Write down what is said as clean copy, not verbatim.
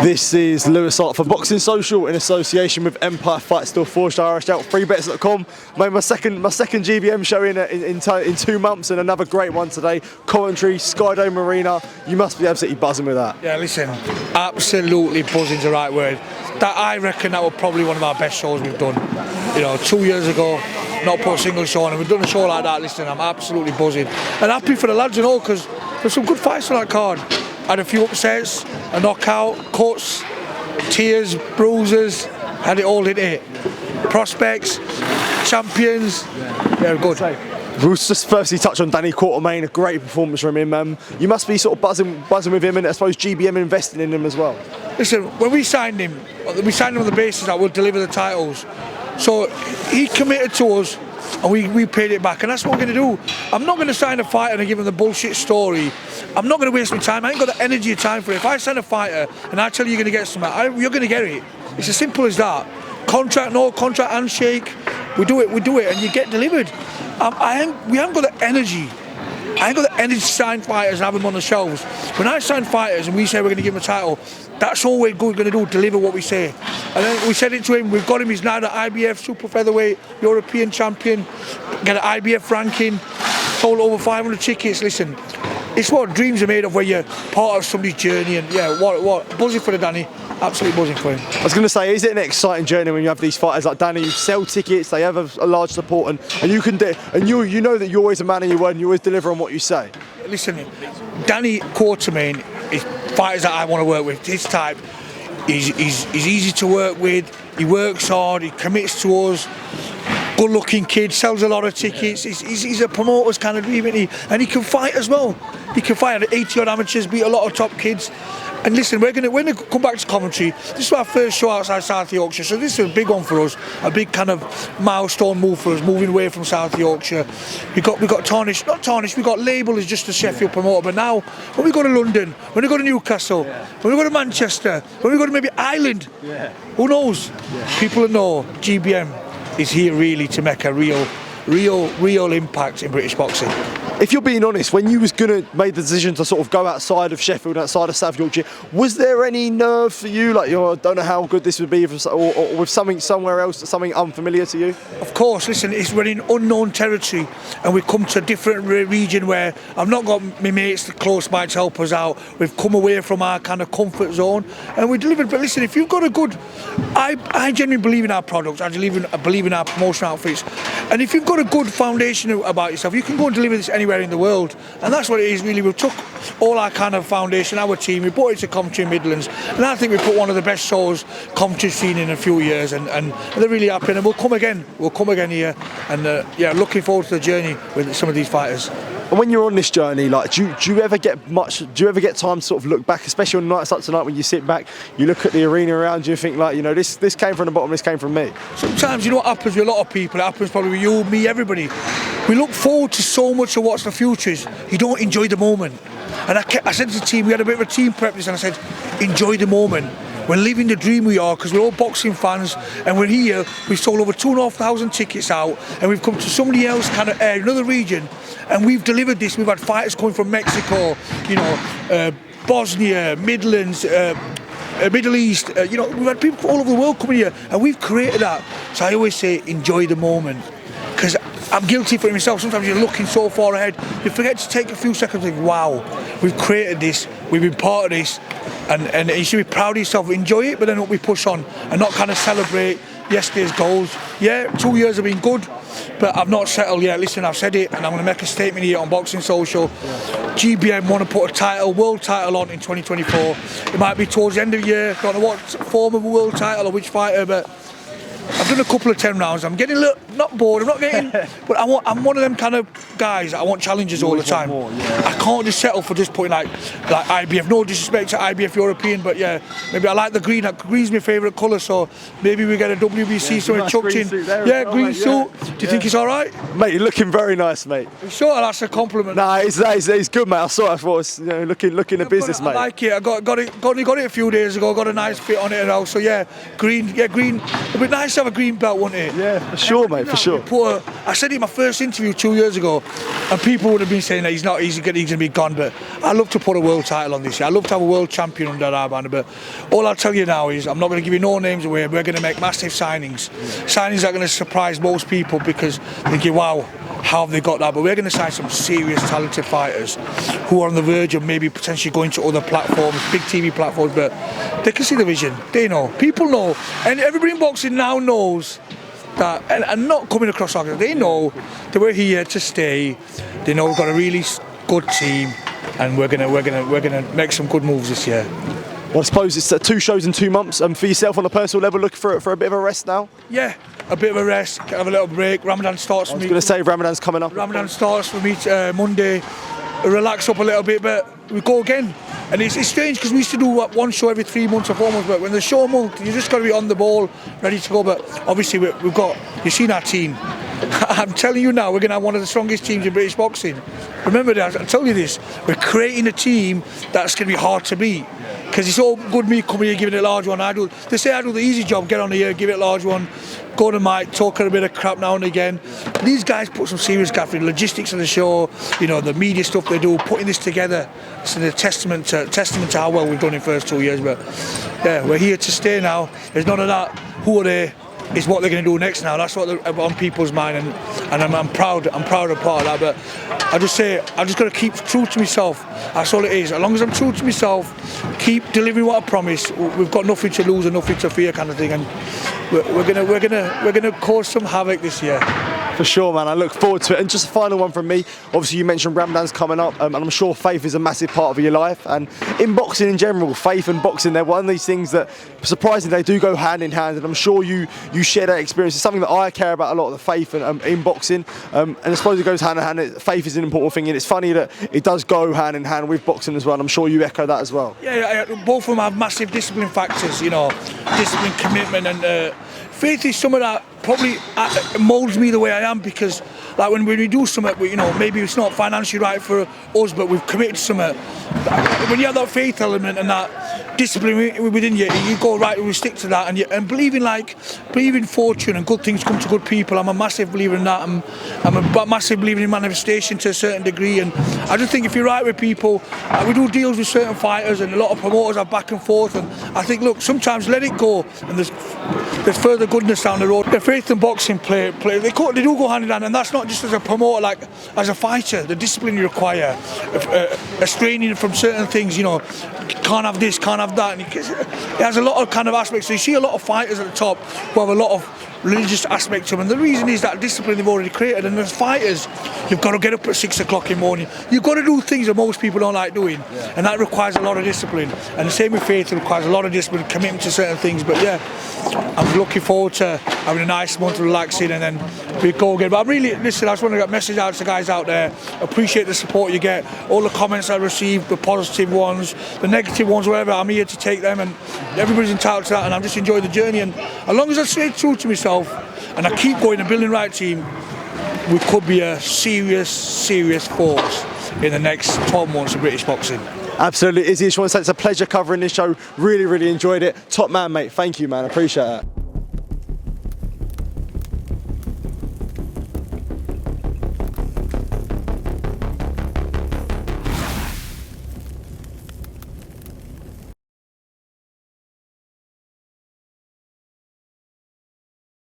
This is Lewis Hart for Boxing Social in association with Empire Fight Still Forged Irish out freebets.com. Made my second GBM show in 2 months and another great one today. Coventry, Skydome Arena. You must be absolutely buzzing with that. Yeah, listen, absolutely buzzing's the right word. That I reckon that was probably one of our best shows we've done. You know, 2 years ago, not put a single show on, and we've done a show like that. Listen, I'm absolutely buzzing and happy for the lads, you know, because there's some good fights on that card. Had a few upsets, a knockout, cuts, tears, bruises, had it all in it. Prospects, champions, yeah, good. We'll just firstly touch on Danny Quartermane, a great performance from him. You must be sort of buzzing with him, and I suppose GBM investing in him as well. Listen, when we signed him on the basis that we'll deliver the titles. So he committed to us, and we paid it back, and that's what we're going to do. I'm not going to sign a fighter and give him the bullshit story. I'm not going to waste my time. I ain't got the energy or time for it. If I sign a fighter and I tell you you're going to get something, you're going to get it. It's as simple as that. Contract, no contract, handshake. We do it, and you get delivered. We haven't got the energy. I ain't got the energy to sign fighters and have them on the shelves. When I sign fighters and we say we're going to give them a title, that's all we're going to do, deliver what we say. And then we said it to him, we've got him, he's now the IBF super featherweight European champion, get an IBF ranking, sold over 500 tickets. Listen, it's what dreams are made of, where you're part of somebody's journey, and yeah, what buzzing for the Danny. Absolutely buzzing for him. I was going to say, is it an exciting journey when you have these fighters like Danny who sell tickets, they have a large support, and you can do, and you know that you're always a man of your word and you always deliver on what you say? Listen, Danny Quartermane is fighters that I want to work with. His type, he's easy to work with, he works hard, he commits to us. Good looking kid, sells a lot of tickets, he's a promoter's kind of dream, and he can fight as well. He can fight at 80 odd amateurs, beat a lot of top kids. And listen, we're going to come back to Coventry. This is our first show outside South Yorkshire, so this is a big one for us, a big kind of milestone move for us, moving away from South Yorkshire. We got Tarnish, not Tarnish, we got Label as just a Sheffield promoter, but now when we go to London, when we go to Newcastle, when we go to Manchester, when we go to maybe Ireland, who knows? People will know GBM is here really to make a real impact in British boxing. If you're being honest, when you was going to make the decision to sort of go outside of Sheffield, outside of South Yorkshire, was there any nerve for you? Like, I don't know how good this would be, or with something somewhere else, something unfamiliar to you? Of course, listen, we're in unknown territory, and we've come to a different region where I've not got my mates close by to help us out. We've come away from our kind of comfort zone, and we delivered. But listen, if you've got a good, I genuinely believe in our products. I believe in our promotional outfits, and if you've got a good foundation about yourself, you can go and deliver this anywhere in the world, and that's what it is really. We took all our kind of foundation, our team, we brought it to Coventry Midlands, and I think we put one of the best shows Coventry's seen in a few years, and they're really happy, and we'll come again here, and yeah, looking forward to the journey with some of these fighters. And when you're on this journey, like, do you ever get time to sort of look back, especially on nights like tonight when you sit back, you look at the arena around you and think, like, you know, this came from the bottom, this came from me? Sometimes, you know what happens with a lot of people, it happens probably with you, me, everybody. We look forward to so much of what's the future is. You don't enjoy the moment. And I said to the team, we had a bit of a team prep this, and I said, enjoy the moment. We're living the dream, we are, because we're all boxing fans, and we're here. We've sold over 2,500 tickets out, and we've come to somebody else kind of another region, and we've delivered this. We've had fighters coming from Mexico, you know, Bosnia, Midlands, Middle East, you know, we've had people all over the world coming here, and we've created that. So I always say, enjoy the moment, because I'm guilty for it myself. Sometimes you're looking so far ahead, you forget to take a few seconds and think, wow, we've created this, we've been part of this, and you should be proud of yourself, enjoy it, but then we push on and not kind of celebrate yesterday's goals. Yeah, 2 years have been good, but I've not settled yet. Listen, I've said it, and I'm going to make a statement here on Boxing Social. GBM want to put a world title on in 2024. It might be towards the end of the year, don't know what form of a world title or which fighter, but I've done a couple of 10 rounds. I'm getting a little, not bored, I'm not getting, but I'm one of them kind of guys, I want challenges all the time. More, yeah. I can't just settle for just putting like IBF, no disrespect to IBF European, but yeah, maybe I like the green, green's my favourite colour, so maybe we get a WBC somewhere nice chucked in. Yeah, green suit. Yeah. Do you think it's alright? Mate, you're looking very nice, mate. I'm sure that's a compliment. Nah, it's good, mate. I saw it, you know, looking at business, mate. I like it, I got it a few days ago, got a nice fit on it and all, so yeah, green, it'd be nice to have a green belt, wouldn't it? Yeah, for sure, mate, for sure. I said it in my first interview 2 years ago, and people would have been saying that he's going to be gone, but I love to put a world title on this year. I love to have a world champion under our banner, but all I'll tell you now is I'm not going to give you no names away. We're going to make massive signings. Signings are going to surprise most people because they think, wow, how have they got that? But we're going to sign some serious talented fighters who are on the verge of maybe potentially going to other platforms, big TV platforms, but they can see the vision. They know. People know. And everybody in boxing now knows that, and not coming across like they know that we're here to stay. They know we've got a really good team, and we're gonna make some good moves this year. Well, I suppose it's 2 shows in 2 months. For yourself on a personal level, looking for a bit of a rest now? Yeah, a bit of a rest, have a little break. Ramadan starts for me. I was going to say Ramadan's coming up. Ramadan starts for me Monday. Relax up a little bit, but we go again. And it's strange because we used to do one show every 3 months or 4 months, but when the show a month, you just got to be on the ball, ready to go. But obviously we've got, you've seen our team. I'm telling you now, we're going to have one of the strongest teams in British boxing. Remember that, I'll tell you this, we're creating a team that's going to be hard to beat. Because it's all good me coming here giving it a large one. They say I do the easy job, get on here, give it a large one, go to mic, talk a bit of crap now and again. These guys put some serious gaff in logistics of the show, you know, the media stuff they do, putting this together. It's a testament to how well we've done in the first 2 years. But yeah, we're here to stay now. There's none of that. Who are they? Is what they're going to do next now. That's what they're on people's mind, and I'm proud of part of that. But I just say I just got to keep true to myself. That's all it is. As long as I'm true to myself, keep delivering what I promise. We've got nothing to lose and nothing to fear, kind of thing. And we're gonna cause some havoc this year. For sure, man. I look forward to it. And just a final one from me. Obviously, you mentioned Ramadan's coming up, and I'm sure faith is a massive part of your life. And in boxing in general, faith and boxing, they're one of these things that, surprisingly, they do go hand in hand. And I'm sure you share that experience. It's something that I care about a lot, the faith in boxing. And I suppose it goes hand in hand. Faith is an important thing. And it's funny that it does go hand in hand with boxing as well. And I'm sure you echo that as well. Yeah, both of them have massive discipline factors, you know, discipline, commitment, and faith is something that probably moulds me the way I am, because like when we do something, you know, maybe it's not financially right for us, but we've committed to something. When you have that faith element and that discipline within you, you go right, we stick to that, and believing fortune and good things come to good people. I'm a massive believer in that. I'm a massive believer in manifestation to a certain degree, and I just think if you're right with people, we do deals with certain fighters, and a lot of promoters are back and forth, and I think, look, sometimes let it go, and there's further goodness down the road. The faith and boxing play they do go hand in hand, and that's not just as a promoter, like as a fighter, the discipline you require, restraining from certain things, you know, can't have this, can't have that, and it has a lot of kind of aspects. So you see a lot of fighters at the top who have a lot of religious aspect to them, and the reason is that discipline they've already created. And as fighters, you've got to get up at 6 o'clock in the morning. You've got to do things that most people don't like doing, and that requires a lot of discipline. And the same with faith, it requires a lot of discipline, commitment to certain things. But yeah, I'm looking forward to having a nice month, relaxing, and then we go again. But I'm really, listen, I just want to get a message out to the guys out there. Appreciate the support you get, all the comments I receive, the positive ones, the negative ones, whatever. I'm here to take them, and everybody's entitled to that, and I'm just enjoying the journey. And as long as I stay true to myself and I keep going and building the right team, we could be a serious force in the next 12 months of British boxing. Absolutely, Izzy. I just want to say it's a pleasure covering this show. Really enjoyed it. Top man, mate. Thank you, man. I appreciate that.